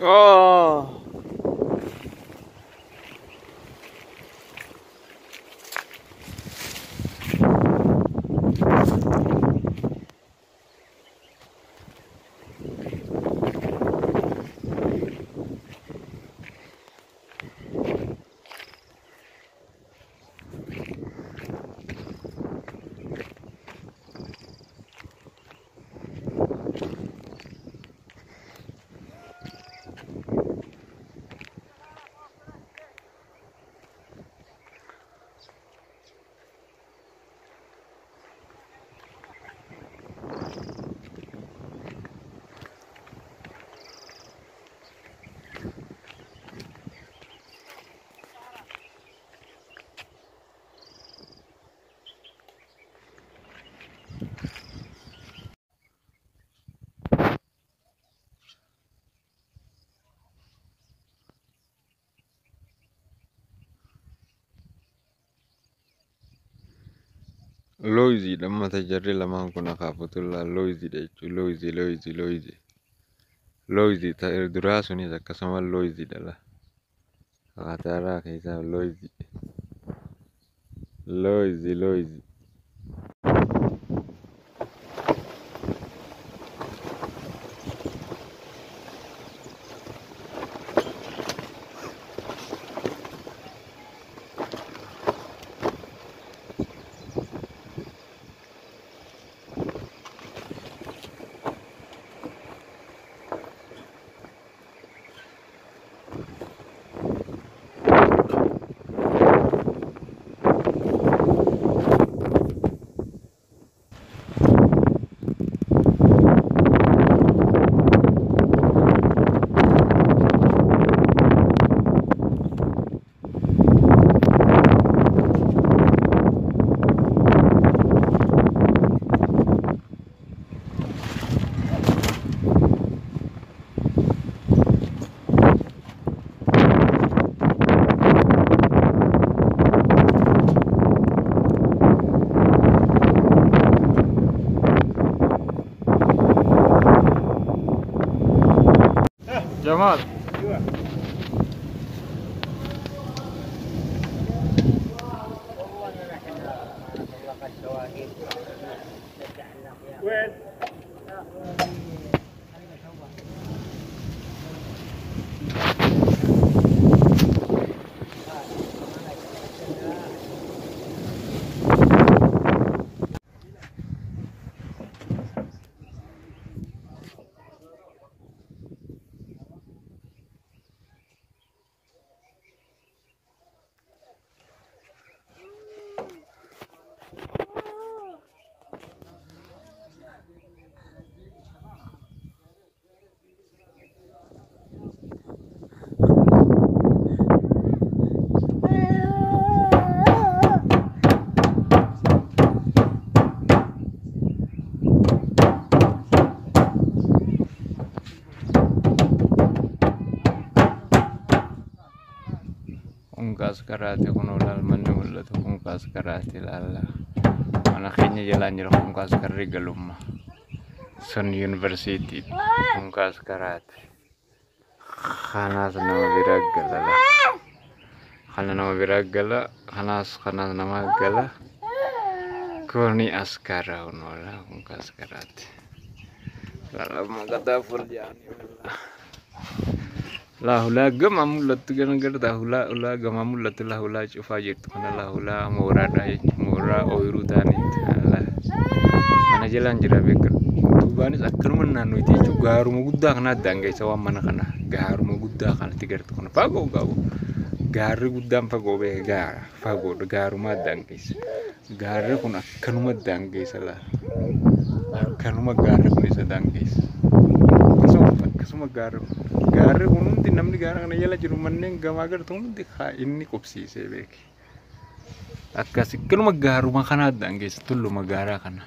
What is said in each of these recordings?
Oh. Loizi lama tajarri lama kuna kafatullah loizi dechu loizi ta durasu ni zakasama loizi dala katara kaisa loizi Jamal. Ungkas karate kuno lal manu mulut ungkas karate lala anaknya jalan jalan ungkas karate galumma Sun University ungkas karate khanas nama biragala khanas nama gala kurni askara unola ungkas karate lala magata furjani la hula gamamulat gan da hula gamamulat la hula chufa jitu kana la hula mora oirutani mana jalan jirabe tubani sakruman nanu iti garu mugudda kana dangai sawa mana kana garu mugudda kana tigar kana pago garu guddam pago be fago garu madangis garu kuna kanuma dangis sala kanuma garu kuna sadangis kasuma garu unun namni garu kana yala jiru manne gamagar tum dikha inni kopsi sebek akasi kanuma garu makana dangis tullu magara kana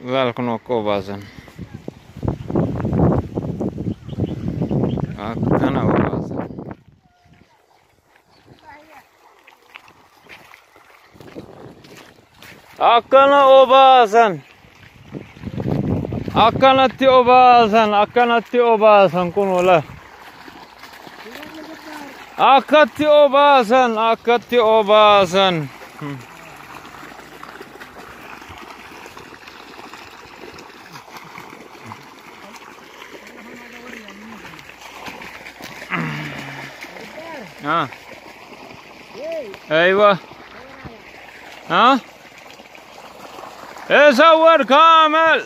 lal kono ko bazan kana bazan akanati obasan kuno la Akkatti obaasan, akkatti obaasan. ها ايوه ها ايه صور كامل.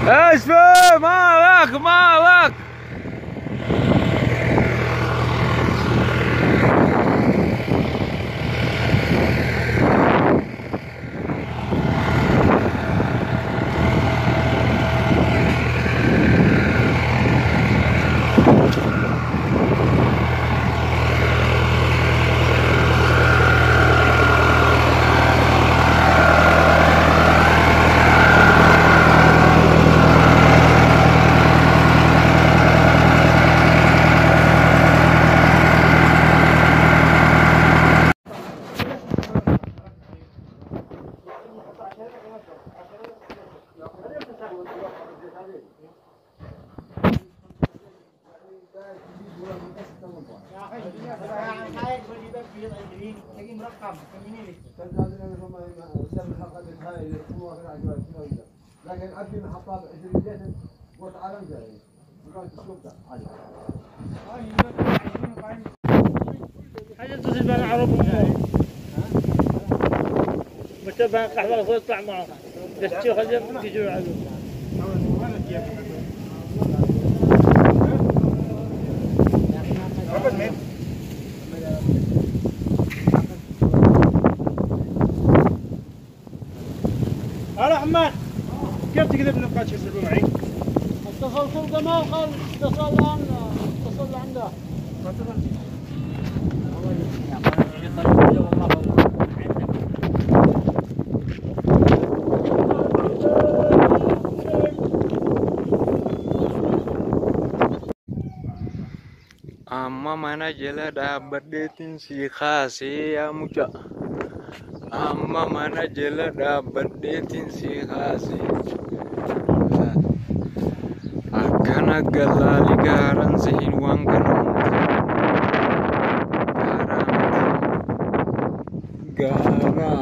ايش في مالك مالك؟ لكن عندي محطات 20 جسم وتعالى جاي وكانت تسلم عادي حاجة تصير بين عرب متى بين قحوة صوت يطلع معه بس تشوف خزم تجوا عدو هلا حماد كيف تقدر نبقى تشوفوا معي؟ اتصل سلطة ما قال اتصل عنده Amma mana jala dhaabbadeetiin si kaasee yaa mucaa. Amma mana jala dhaabbadeetiin si kaasee. Akkana galaali gaaraan sihin waan galuun. Gaaraa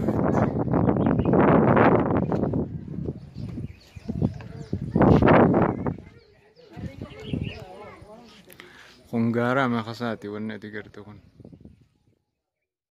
miti. Kun gaaraa maqasaati wanni ati gartu kun.